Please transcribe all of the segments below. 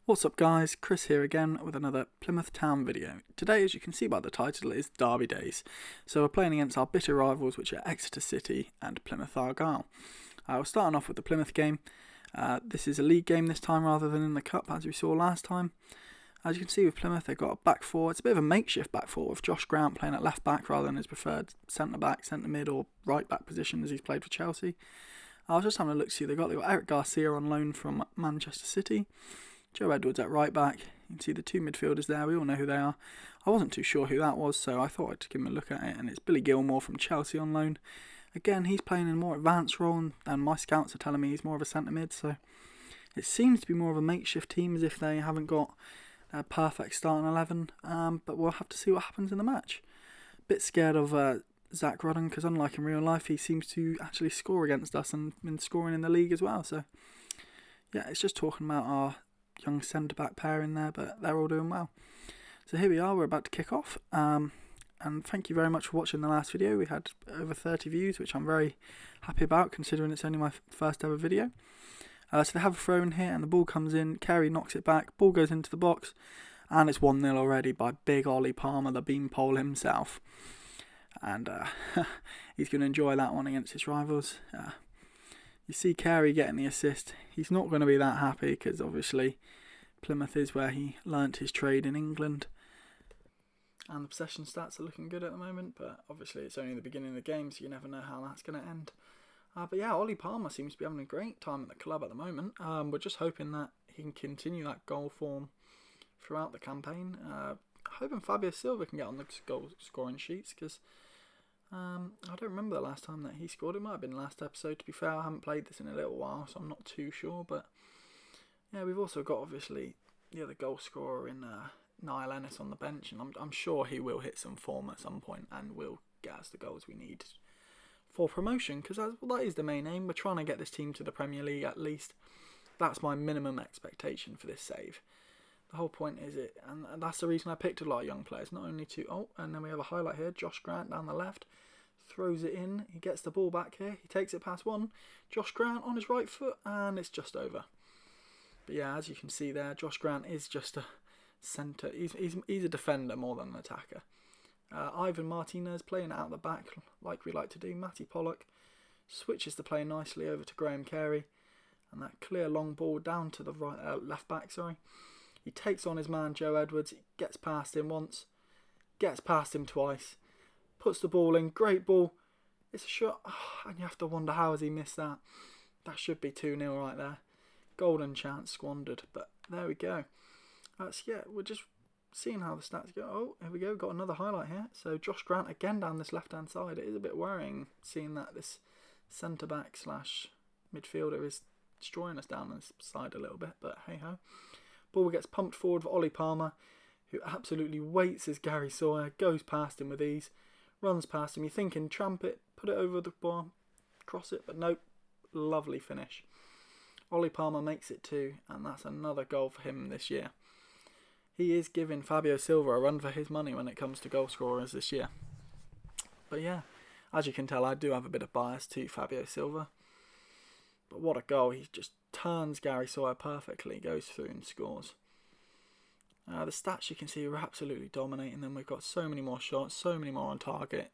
What's up guys, Chris here again with another Plymouth Town video. Today, as you can see by the title, is Derby Days. So we're playing against our bitter rivals, which are Exeter City and Plymouth Argyle. We're starting off with the Plymouth game. This is a league game this time rather than in the cup as we saw last time. As you can see with Plymouth, they've got a back four. It's a bit of a makeshift back four with Josh Grant playing at left back rather than his preferred centre back, centre mid or right back position as he's played for Chelsea. I was just having a look to see they've got Eric Garcia on loan from Manchester City. Joe Edwards at right back. You can see the two midfielders there. We all know who they are. I wasn't too sure who that was, so I thought I'd give him a look at it. And it's Billy Gilmore from Chelsea on loan. Again, he's playing in a more advanced role, and my scouts are telling me he's more of a centre mid. So it seems to be more of a makeshift team, as if they haven't got a perfect starting 11. But we'll have to see what happens in the match. Bit scared of Zach Rudden, because unlike in real life, he seems to actually score against us and been scoring in the league as well. So yeah, it's just talking about our young centre-back pair in there, but they're all doing well. So here we are, we're about to kick off, and thank you very much for watching the last video. We had over 30 views, which I'm very happy about, considering it's only my first ever video. So they have a throw in here, and the ball comes in, Carey knocks it back, ball goes into the box, and it's 1-0 already by big Ollie Palmer, the beanpole himself. And he's going to enjoy that one against his rivals. You see Carey getting the assist. He's not going to be that happy because obviously Plymouth is where he learnt his trade in England. And the possession stats are looking good at the moment, but obviously it's only the beginning of the game, so you never know how that's going to end. But yeah, Ollie Palmer seems to be having a great time at the club at the moment. We're just hoping that he can continue that goal form throughout the campaign. Hoping Fabio Silva can get on the goal scoring sheets, because I don't remember the last time that he scored. It might have been last episode. To be fair, I haven't played this in a little while, so I'm not too sure. But yeah, we've also got obviously the other goal scorer in Niall Ennis on the bench, and I'm sure he will hit some form at some point and will get us the goals we need for promotion, because that is the main aim. We're trying to get this team to the Premier League at least. That's my minimum expectation for this save. The whole point is it, and that's the reason I picked a lot of young players, not only to, and then we have a highlight here, Josh Grant down the left, throws it in, he gets the ball back here, he takes it past one, Josh Grant on his right foot, and it's just over. But yeah, as you can see there, Josh Grant is just a centre, he's a defender more than an attacker. Ivan Martinez playing out the back, like we like to do. Matty Pollock switches the play nicely over to Graham Carey, and that clear long ball down to the right, left back, sorry. He takes on his man Joe Edwards, he gets past him once, gets past him twice, puts the ball in, great ball, it's a shot, and you have to wonder how has he missed that. That should be 2-0 right there. Golden chance squandered, but there we go. Yeah, we're just seeing how the stats go. Oh, here we go, got another highlight here. So Josh Grant again down this left-hand side. It is a bit worrying seeing that this centre-back / midfielder is destroying us down this side a little bit, but hey-ho. Ball gets pumped forward for Ollie Palmer, who absolutely waits as Gary Sawyer goes past him with ease, runs past him. You're thinking, tramp it, put it over the bar, cross it, but nope, lovely finish. Ollie Palmer makes it 2, and that's another goal for him this year. He is giving Fabio Silva a run for his money when it comes to goal scorers this year. But yeah, as you can tell, I do have a bit of bias to Fabio Silva. But what a goal, he just turns Gary Sawyer perfectly, goes through and scores. The stats you can see are absolutely dominating them. We've got so many more shots, so many more on target.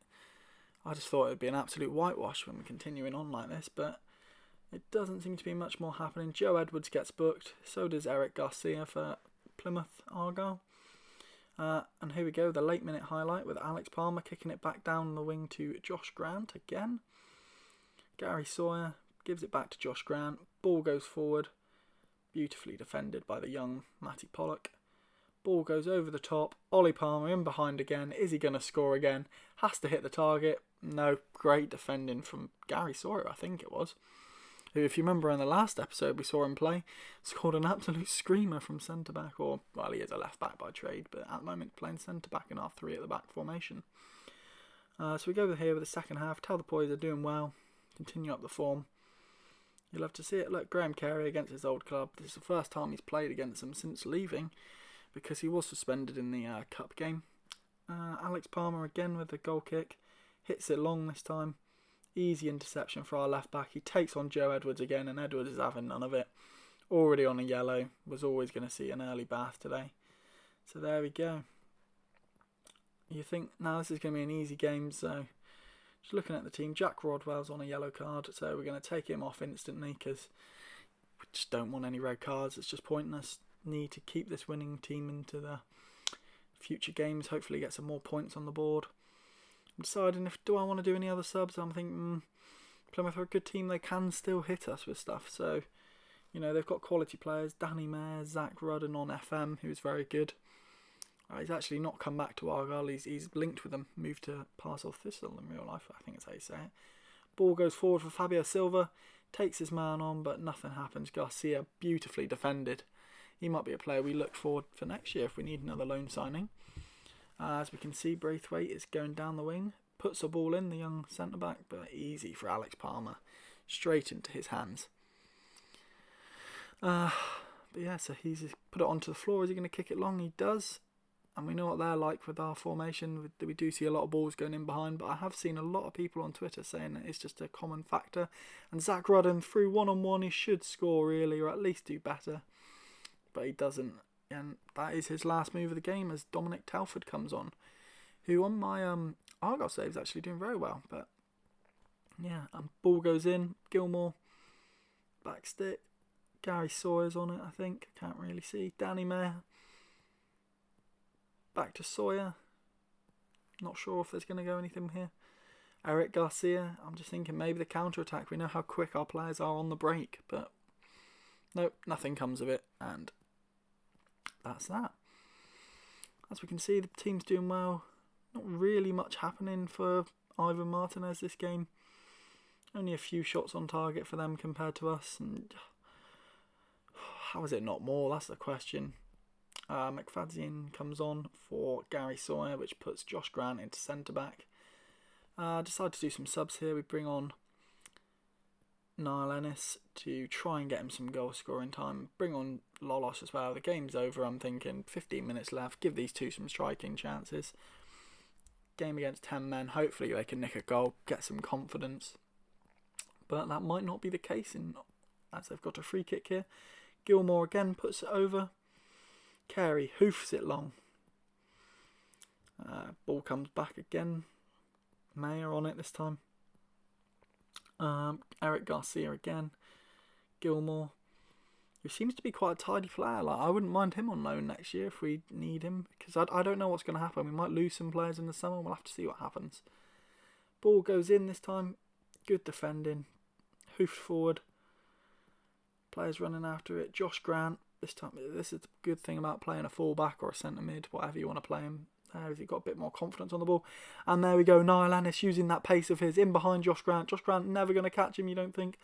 I just thought it would be an absolute whitewash when we're continuing on like this, but it doesn't seem to be much more happening. Joe Edwards gets booked, so does Eric Garcia for Plymouth Argyle. And here we go, the late minute highlight with Alex Palmer kicking it back down the wing to Josh Grant again. Gary Sawyer gives it back to Josh Grant, ball goes forward, beautifully defended by the young Matty Pollock. Ball goes over the top, Ollie Palmer in behind again, is he going to score again? Has to hit the target, no, great defending from Gary Sawyer, I think it was, who, if you remember in the last episode we saw him play, scored an absolute screamer from centre-back, or, well, he is a left-back by trade, but at the moment playing centre-back in our 3 at the back formation. So we go over here with the second half, tell the boys are doing well, continue up the form. You'll have to see it. Look, Graham Carey against his old club. This is the first time he's played against them since leaving, because he was suspended in the cup game. Alex Palmer again with the goal kick. Hits it long this time. Easy interception for our left back. He takes on Joe Edwards again, and Edwards is having none of it. Already on a yellow. Was always going to see an early bath today. So there we go. You think now this is going to be an easy game, so just looking at the team, Jack Rodwell's on a yellow card, so we're going to take him off instantly because we just don't want any red cards. It's just pointless. Need to keep this winning team into the future games, hopefully get some more points on the board. I'm deciding if do I want to do any other subs. I'm thinking Plymouth are a good team, they can still hit us with stuff, so you know they've got quality players. Danny Mayer, Zach Rudden on FM, who's very good. He's actually not come back to Argyle, he's linked with them, moved to Parsel Thistle in real life, I think that's how you say it. Ball goes forward for Fabio Silva, takes his man on, but nothing happens. Garcia beautifully defended. He might be a player we look forward for next year if we need another loan signing. As we can see, Braithwaite is going down the wing, puts the ball in, the young centre-back, but easy for Alex Palmer, straight into his hands. But yeah, so he's put it onto the floor. Is he going to kick it long? He does. And we know what they're like with our formation. We do see a lot of balls going in behind, but I have seen a lot of people on Twitter saying that it's just a common factor. And Zach Rudden, through one-on-one, he should score really, or at least do better. But he doesn't. And that is his last move of the game as Dominic Telford comes on, who on my Argyle save is actually doing very well. But yeah, ball goes in. Gilmore, back stick. Gary Sawyer's on it, I think. Can't really see. Danny Mayer. Back to Sawyer. Not sure if there's going to go anything here. Eric Garcia. I'm just thinking maybe the counter-attack. We know how quick our players are on the break. But nope, nothing comes of it. And that's that. As we can see, the team's doing well. Not really much happening for Ivan Martinez this game. Only a few shots on target for them compared to us. And how is it not more? That's the question. McFadzean comes on for Gary Sawyer, which puts Josh Grant into centre-back. Decide to do some subs here. We bring on Niall Ennis to try and get him some goal scoring time. Bring on Lolos as well. The game's over, I'm thinking. 15 minutes left. Give these two some striking chances. Game against 10 men. Hopefully they can nick a goal, get some confidence. But that might not be the case as they've got a free kick here. Gilmore again puts it over. Carey hoofs it long. Ball comes back again. Mayer on it this time. Eric Garcia again. Gilmore, who seems to be quite a tidy player. Like, I wouldn't mind him on loan next year if we need him, because I don't know what's going to happen. We might lose some players in the summer. We'll have to see what happens. Ball goes in this time. Good defending. Hoofed forward. Players running after it. Josh Grant. This is the good thing about playing a full-back or a centre mid, whatever you want to play him. Has he got a bit more confidence on the ball? And there we go, Niall Ennis using that pace of his in behind Josh Grant. Josh Grant never going to catch him, you don't think?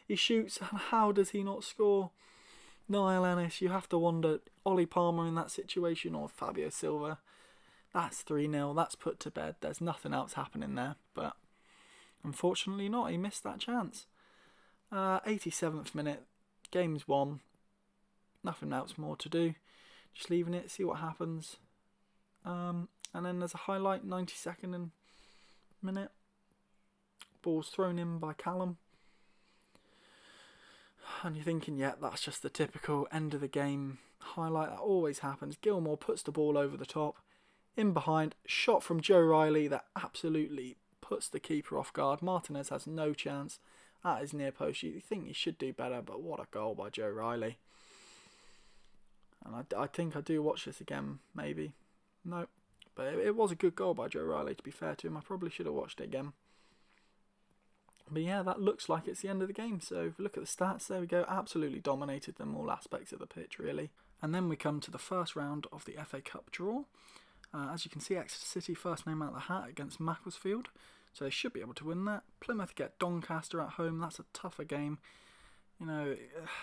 He shoots, and how does he not score? Niall Ennis, you have to wonder, Ollie Palmer in that situation or Fabio Silva. That's 3-0, that's put to bed. There's nothing else happening there, but unfortunately not. He missed that chance. 87th minute, game's won. Nothing else more to do. Just leaving it, see what happens. And then there's a highlight, 92nd minute. Ball's thrown in by Callum. And you're thinking, yeah, that's just the typical end of the game highlight. That always happens. Gilmore puts the ball over the top. In behind, shot from Joe Riley that absolutely puts the keeper off guard. Martinez has no chance at his near post. You think he should do better, but what a goal by Joe Riley. And I think I do watch this again, maybe. No, but it was a good goal by Joe Riley, to be fair to him. I probably should have watched it again. But yeah, that looks like it's the end of the game. So if we look at the stats, there we go. Absolutely dominated them, all aspects of the pitch, really. And then we come to the first round of the FA Cup draw. As you can see, Exeter City first name out of the hat against Macclesfield. So they should be able to win that. Plymouth get Doncaster at home. That's a tougher game. You know,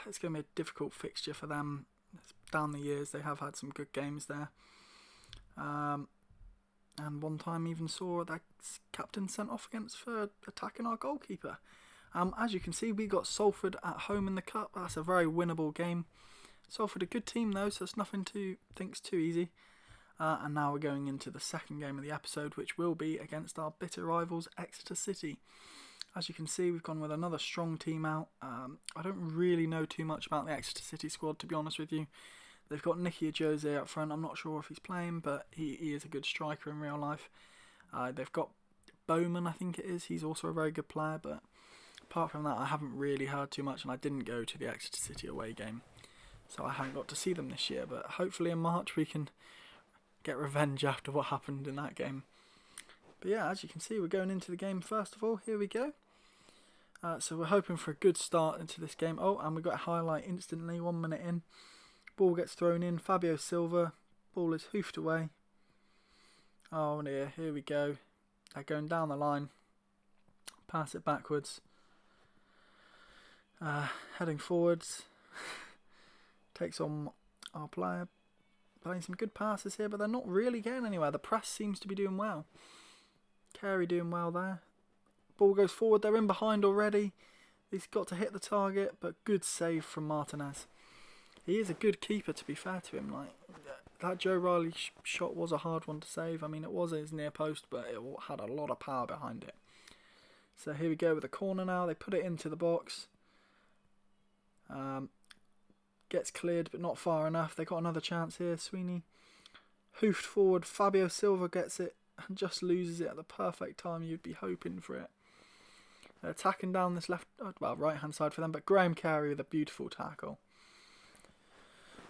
it's going to be a difficult fixture for them. Down the years, they have had some good games there. And one time even saw that captain sent off for attacking our goalkeeper. As you can see, we got Salford at home in the cup. That's a very winnable game. Salford a good team though, so it's nothing to think's too easy. And now we're going into the second game of the episode, which will be against our bitter rivals Exeter City. As you can see, we've gone with another strong team out. I don't really know too much about the Exeter City squad, to be honest with you. They've got Nicky Jose up front. I'm not sure if he's playing, but he is a good striker in real life. They've got Bowman, I think it is. He's also a very good player, but apart from that, I haven't really heard too much, and I didn't go to the Exeter City away game, so I haven't got to see them this year. But hopefully in March we can get revenge after what happened in that game. But yeah, as you can see, we're going into the game first of all. Here we go. So we're hoping for a good start into this game. Oh, and we got a highlight instantly, 1 minute in. Ball gets thrown in. Fabio Silva. Ball is hoofed away. Oh dear, here we go. They're going down the line. Pass it backwards. Heading forwards. Takes on our player. Playing some good passes here, but they're not really getting anywhere. The press seems to be doing well. Carey doing well there. Ball goes forward. They're in behind already. He's got to hit the target, but good save from Martinez. He is a good keeper, to be fair to him. Like that Joe Riley shot was a hard one to save. I mean, it was his near post, but it had a lot of power behind it. So here we go with a corner now. They put it into the box. Gets cleared, but not far enough. They got another chance here. Sweeney hoofed forward. Fabio Silva gets it and just loses it at the perfect time you'd be hoping for it. They're attacking down this right hand side for them, but Graham Carey with a beautiful tackle.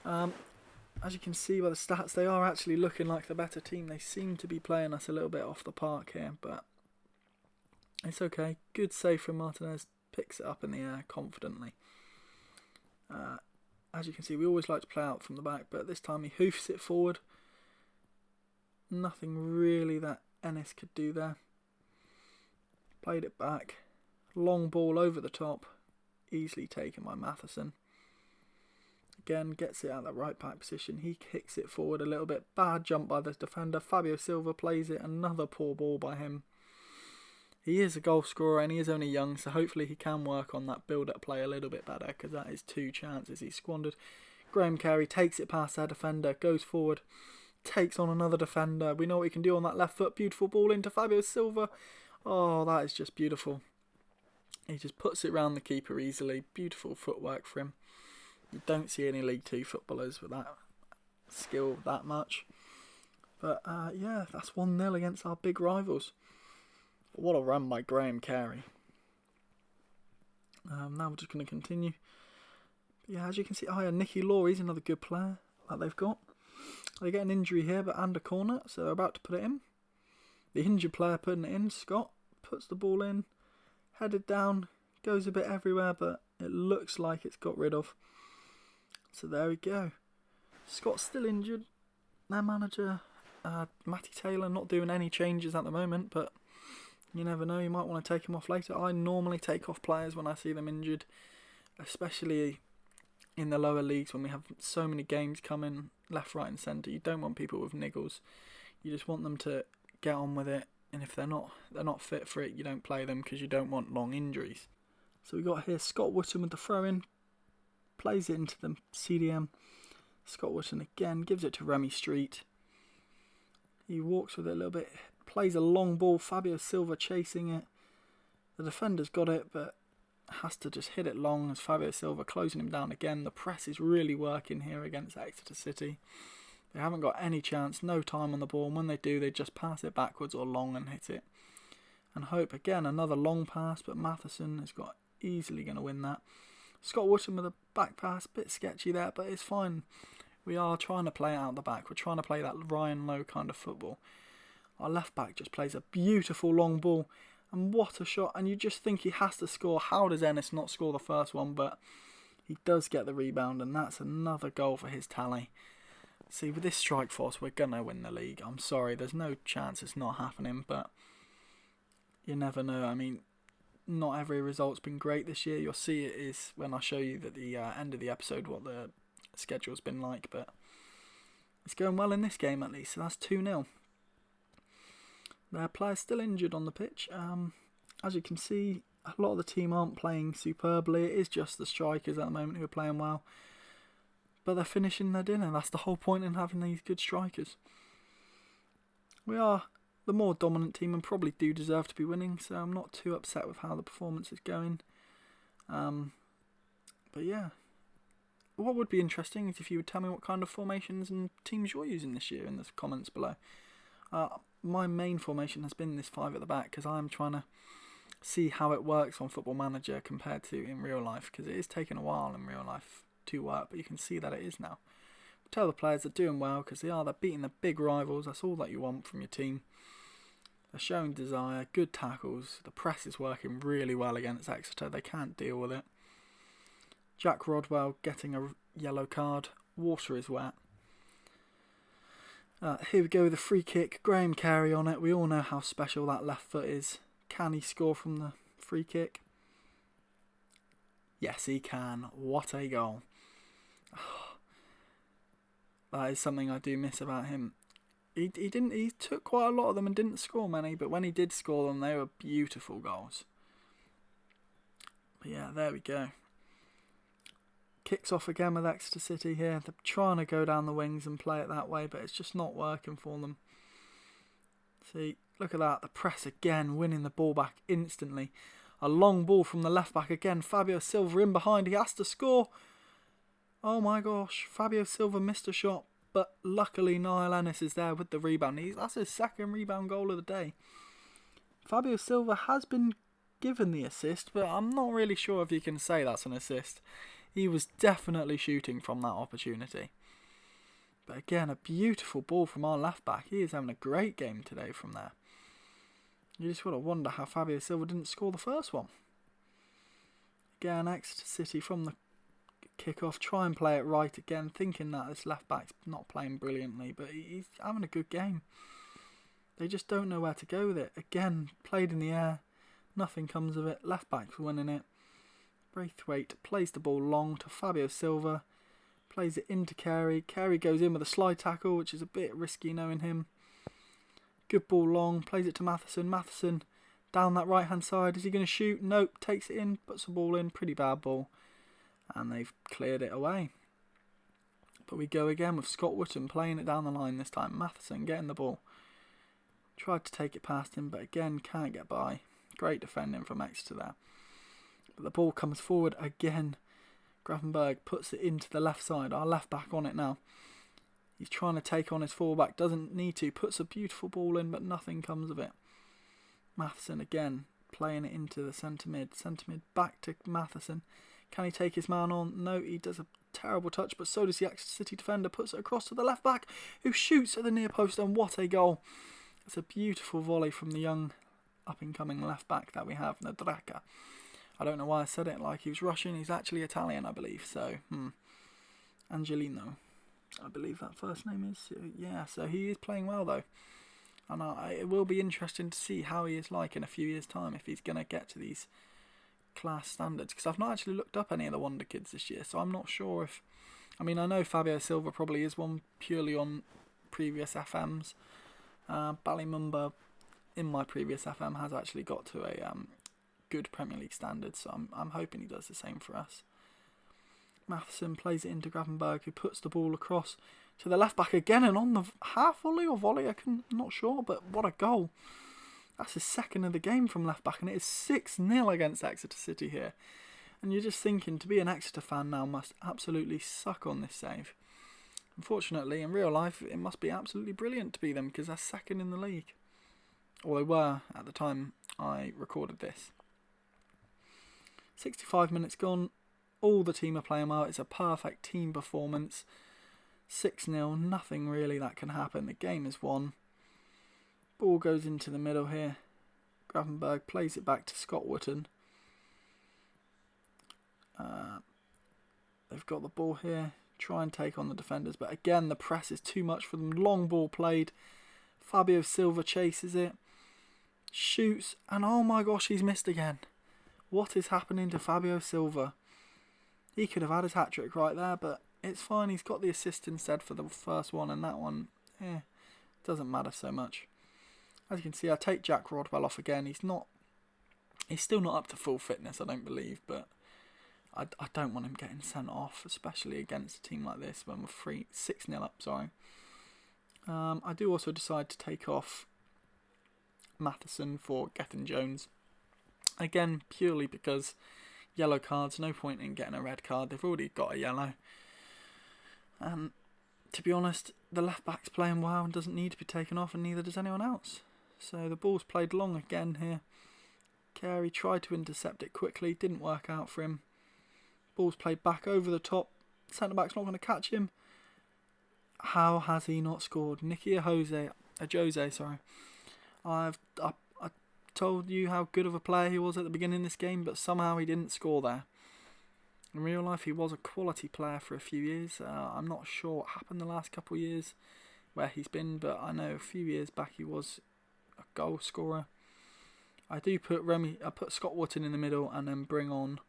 As you can see by the stats, they are actually looking like the better team. They seem to be playing us a little bit off the park here, but it's okay. Good save from Martinez. Picks it up in the air confidently. As you can see, we always like to play out from the back, but this time he hoofs it forward. Nothing really that Ennis could do there. Played it back. Long ball over the top. Easily taken by Matheson. Again, gets it out of the right back position. He kicks it forward a little bit. Bad jump by the defender. Fabio Silva plays it. Another poor ball by him. He is a goal scorer and he is only young, so hopefully he can work on that build-up play a little bit better, because that is 2 chances he squandered. Graham Carey takes it past their defender, goes forward, takes on another defender. We know what he can do on that left foot. Beautiful ball into Fabio Silva. Oh, that is just beautiful. He just puts it round the keeper easily. Beautiful footwork for him. You don't see any League 2 footballers with that skill that much. But yeah, that's 1-0 against our big rivals. What a run by Graham Carey. Now we're just going to continue. Yeah, as you can see, Nicky Law, he's another good player that they've got. They get an injury here, but and a corner, so they're about to put it in. The injured player putting it in, Scott, puts the ball in, headed down, goes a bit everywhere, but it looks like it's got rid of. So there we go. Scott's still injured. Their manager, Matty Taylor, not doing any changes at the moment, but you never know, you might want to take him off later. I normally take off players when I see them injured, especially in the lower leagues when we have so many games coming left, right and centre. You don't want people with niggles. You just want them to get on with it, and if they're not fit for it, you don't play them because you don't want long injuries. So we got here Scott Wootton with the throw-in, plays it into the CDM. Scott Wootton again gives it to Remy Street. He walks with it a little bit, plays a long ball. Fabio Silva chasing it. The defender's got it, but has to just hit it long as Fabio Silva closing him down again. The press is really working here against Exeter City. They haven't got any chance, no time on the ball, and when they do, they just pass it backwards or long and hit it. And hope again, another long pass, but Matheson has got easily going to win that. Scott Wootton with a back pass, bit sketchy there, but it's fine. We are trying to play it out the back. We're trying to play that Ryan Lowe kind of football. Our left back just plays a beautiful long ball. And what a shot. And you just think he has to score. How does Ennis not score the first one? But he does get the rebound. And that's another goal for his tally. See, with this strike force, we're going to win the league. I'm sorry. There's no chance it's not happening. But you never know. I mean, not every result's been great this year. You'll see it is when I show you at the end of the episode what the schedule's been like. But it's going well in this game at least. So that's 2-0. Their player's still injured on the pitch. As you can see, a lot of the team aren't playing superbly. It is just the strikers at the moment who are playing well. But they're finishing their dinner. That's the whole point in having these good strikers. We are the more dominant team and probably do deserve to be winning, so I'm not too upset with how the performance is going. But yeah, what would be interesting is if you would tell me what kind of formations and teams you're using this year in the comments below. My main formation has been this 5 at the back because I'm trying to see how it works on Football Manager compared to in real life, because it is taking a while in real life to work, but you can see that it is now. Tell the players they're doing well because they're beating the big rivals. That's all that you want from your team. They're showing desire, good tackles. The press is working really well against Exeter. They can't deal with it. Jack Rodwell getting a yellow card. Water is wet. Here we go with a free kick. Graham Carey on it. We all know how special that left foot is. Can he score from the free kick? Yes, he can. What a goal. That is something I do miss about him. He took quite a lot of them and didn't score many, but when he did score them, they were beautiful goals. But yeah, there we go. Kicks off again with Exeter City here. They're trying to go down the wings and play it that way, but it's just not working for them. See, look at that. The press again, winning the ball back instantly. A long ball from the left back again. Fabio Silva in behind. He has to score. Oh my gosh. Fabio Silva missed a shot, but luckily Niall Ennis is there with the rebound. That's his second rebound goal of the day. Fabio Silva has been given the assist, but I'm not really sure if you can say that's an assist. He was definitely shooting from that opportunity. But again, a beautiful ball from our left back. He is having a great game today from there. You just want to wonder how Fabio Silva didn't score the first one. Again, Exeter City from the kick-off. Try and play it right again, thinking that this left back's not playing brilliantly, but he's having a good game. They just don't know where to go with it. Again, played in the air. Nothing comes of it. Left back's winning it. Braithwaite plays the ball long to Fabio Silva. Plays it into Carey. Carey goes in with a slide tackle, which is a bit risky knowing him. Good ball long. Plays it to Matheson. Matheson down that right-hand side. Is he going to shoot? Nope. Takes it in. Puts the ball in. Pretty bad ball. And they've cleared it away. But we go again with Scott Wootton playing it down the line this time. Matheson getting the ball. Tried to take it past him, but again can't get by. Great defending from Exeter there. But the ball comes forward again. Gravenberg puts it into the left side. Our left back on it now. He's trying to take on his fullback. Doesn't need to. Puts a beautiful ball in, but nothing comes of it. Matheson again playing it into the centre mid. Centre mid back to Matheson. Can he take his man on? No, he does a terrible touch, but so does the Exeter City defender. Puts it across to the left back, who shoots at the near post, and what a goal. It's a beautiful volley from the young up-and-coming left back that we have, Nadraka. I don't know why I said it like he was Russian. He's actually Italian, I believe. So, Angelino, I believe that first name is. Yeah, so he is playing well, though. And it will be interesting to see how he is like in a few years' time, if he's going to get to these class standards. Because I've not actually looked up any of the Wonder Kids this year, so I'm not sure if... I mean, I know Fabio Silva probably is one purely on previous FMs. Ballymumba, in my previous FM, has actually got to a... good Premier League standards, so I'm hoping he does the same for us. Matheson plays it into Gravenberg, who puts the ball across to the left back again, and on the half volley or volley, I'm not sure, but what a goal. That's his second of the game from left back, and it is 6-0 against Exeter City here. And you're just thinking, to be an Exeter fan now must absolutely suck on this save. Unfortunately, in real life, it must be absolutely brilliant to be them, because they're second in the league. Or they were at the time I recorded this. 65 minutes gone, all the team are playing well, it's a perfect team performance. 6-0, nothing really that can happen, the game is won. Ball goes into the middle here. Gravenberg plays it back to Scott Wootton. They've got the ball here, try and take on the defenders, but again the press is too much for them. Long ball played, Fabio Silva chases it, shoots, and oh my gosh, he's missed again. What is happening to Fabio Silva? He could have had his hat-trick right there, but it's fine. He's got the assist instead for the first one, and that one, doesn't matter so much. As you can see, I take Jack Rodwell off again. He's still not up to full fitness, I don't believe, but I don't want him getting sent off, especially against a team like this when we're 6-0 up, sorry. I do also decide to take off Matheson for Gethin Jones. Again, purely because yellow cards, no point in getting a red card. They've already got a yellow. And to be honest, the left back's playing well and doesn't need to be taken off, and neither does anyone else. So the ball's played long again here. Carey tried to intercept it quickly, didn't work out for him. Ball's played back over the top. Centre-back's not going to catch him. How has he not scored? Nicky Jose, sorry. I told you how good of a player he was at the beginning of this game, but somehow he didn't score there. In real life, he was a quality player for a few years. I'm not sure what happened the last couple of years where he's been, but I know a few years back he was a goal scorer. I put Scott Wotton in the middle and then bring on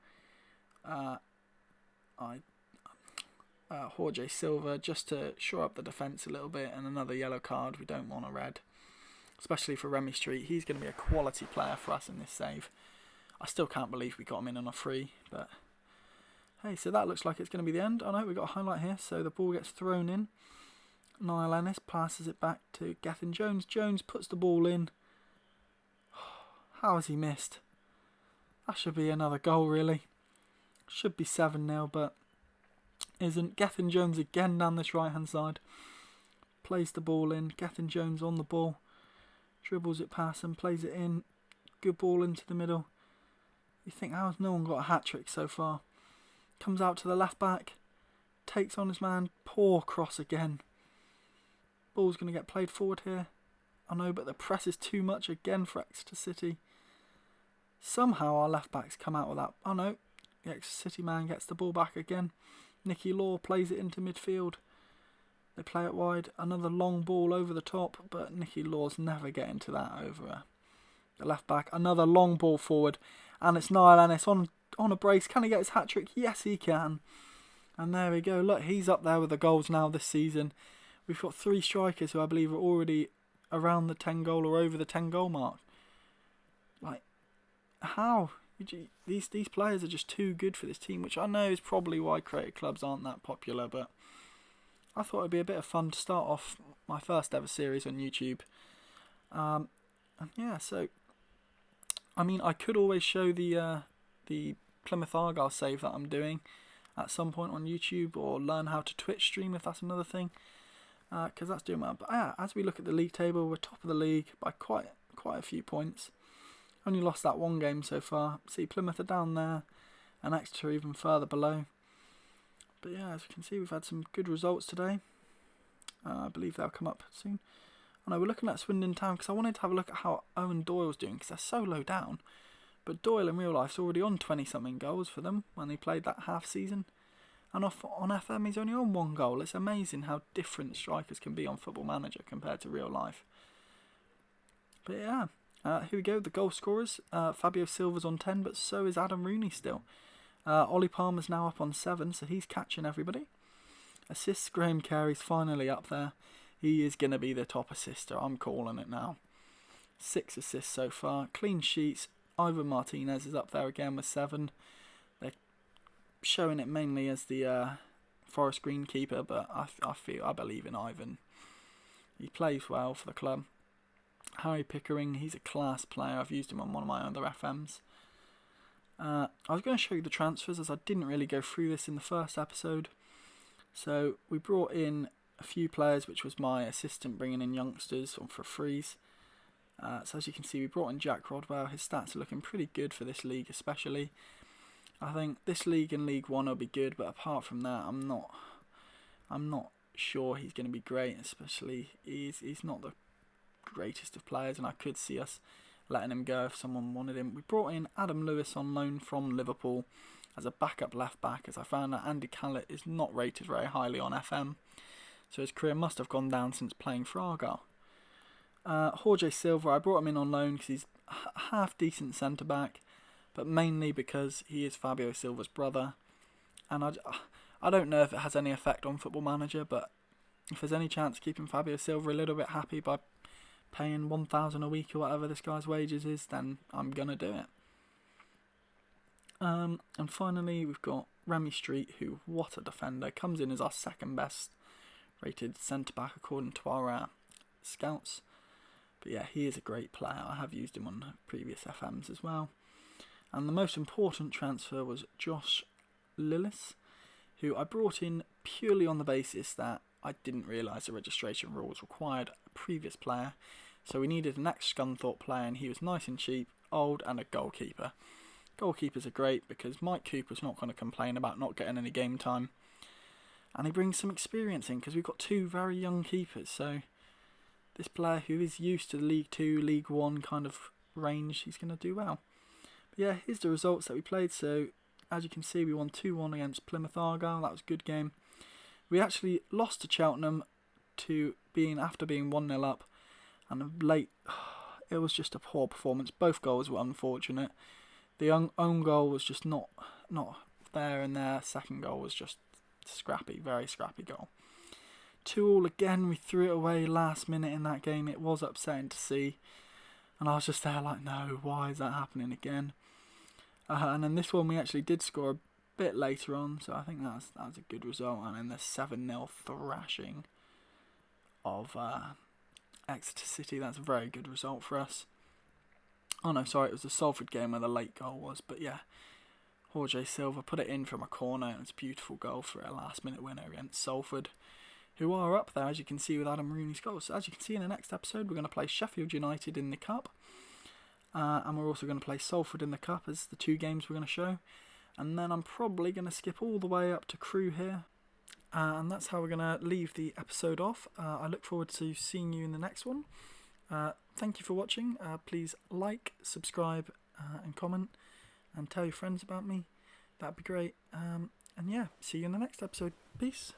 Jorge Silva just to shore up the defence a little bit, and another yellow card. We don't want a red, especially for Remy Street. He's going to be a quality player for us in this save. I still can't believe we got him in on a free, but hey, so that looks like it's going to be the end. Oh no, we've got a highlight here. So the ball gets thrown in. Niall Ennis passes it back to Gethin Jones. Jones puts the ball in. How has he missed? That should be another goal, really. Should be 7-0, but isn't. Gethin Jones again down this right-hand side. Plays the ball in. Gethin Jones on the ball. Dribbles it past and plays it in. Good ball into the middle. You think, how has no one got a hat-trick so far? Comes out to the left-back. Takes on his man. Poor cross again. Ball's going to get played forward here. I know, but the press is too much again for Exeter City. Somehow our left-backs come out with that. Oh no, the Exeter City man gets the ball back again. Nicky Law plays it into midfield. They play it wide. Another long ball over the top, but Nicky Law's never getting to that over the left-back. Another long ball forward, and it's Niall Ennis on a brace. Can he get his hat-trick? Yes, he can. And there we go. Look, he's up there with the goals now this season. We've got 3 strikers who I believe are already around the 10 goal or over the 10 goal mark. Like, how? These players are just too good for this team, which I know is probably why creative clubs aren't that popular, but I thought it'd be a bit of fun to start off my first ever series on YouTube. And yeah, so I mean, I could always show the Plymouth Argyle save that I'm doing at some point on YouTube, or learn how to Twitch stream if that's another thing, because that's doing well. But yeah, as we look at the league table, we're top of the league by quite a few points. Only lost that one game so far. See, Plymouth are down there, and Exeter even further below. But yeah, as you can see, we've had some good results today. I believe they'll come up soon. I know we're looking at Swindon Town because I wanted to have a look at how Owen Doyle's doing, because they're so low down. But Doyle in real life's already on 20-something goals for them when he played that half season. And on FM he's only on 1 goal. It's amazing how different strikers can be on Football Manager compared to real life. But yeah, here we go, the goal scorers. Fabio Silva's on 10, but so is Adam Rooney still. Ollie Palmer's now up on 7, so he's catching everybody. Assists, Graham Carey's finally up there. He is going to be the top assister, I'm calling it now. 6 assists so far. Clean sheets, Ivan Martinez is up there again with 7. They're showing it mainly as the Forest Green keeper, but I believe in Ivan. He plays well for the club. Harry Pickering, he's a class player. I've used him on one of my other FMs. I was going to show you the transfers, as I didn't really go through this in the first episode. So we brought in a few players, which was my assistant bringing in youngsters for frees. So as you can see, we brought in Jack Rodwell. His stats are looking pretty good for this league, especially. I think this league and League One will be good, but apart from that, I'm not sure he's going to be great. Especially he's not the greatest of players, and I could see us letting him go if someone wanted him. We brought in Adam Lewis on loan from Liverpool as a backup left back, as I found that Andy Callett is not rated very highly on FM, so his career must have gone down since playing for Argyle. Jorge Silva, I brought him in on loan because he's a half decent centre back, but mainly because he is Fabio Silva's brother, and I don't know if it has any effect on Football Manager, but if there's any chance keeping Fabio Silva a little bit happy by paying $1,000 a week or whatever this guy's wages is, then I'm gonna do it. And finally we've got Remy Street, who, what a defender, comes in as our second best rated centre back according to our scouts. But yeah, he is a great player. I have used him on previous FMs as well. And the most important transfer was Josh Lillis, who I brought in purely on the basis that I didn't realise the registration rules required a previous player. So we needed an ex-Scunthorpe player, and he was nice and cheap, old, and a goalkeeper. Goalkeepers are great because Mike Cooper's not going to complain about not getting any game time. And he brings some experience in because we've got 2 very young keepers. So this player who is used to the League 2, League 1 kind of range, he's going to do well. But yeah, here's the results that we played. So as you can see, we won 2-1 against Plymouth Argyle. That was a good game. We actually lost to Cheltenham after being 1-0 up. And late, it was just a poor performance. Both goals were unfortunate. The own goal was just not there, and their second goal was just scrappy, very scrappy goal. 2-2 again. We threw it away last minute in that game. It was upsetting to see, and I was just there like, no, why is that happening again? And then this one we actually did score a bit later on, so I think that was a good result. And then the 7-0 thrashing of Exeter City, that's a very good result for us. Oh no, sorry, it was the Salford game where the late goal was, but yeah, Jorge Silva put it in from a corner, and it's a beautiful goal for a last-minute winner against Salford, who are up there, as you can see, with Adam Rooney's goals. So as you can see in the next episode, we're going to play Sheffield United in the Cup, and we're also going to play Salford in the Cup as the 2 games we're going to show. And then I'm probably going to skip all the way up to Crewe here, and that's how we're going to leave the episode off. I look forward to seeing you in the next one. Thank you for watching. Please like, subscribe, and comment, and tell your friends about me. That'd be great. And yeah, see you in the next episode. Peace.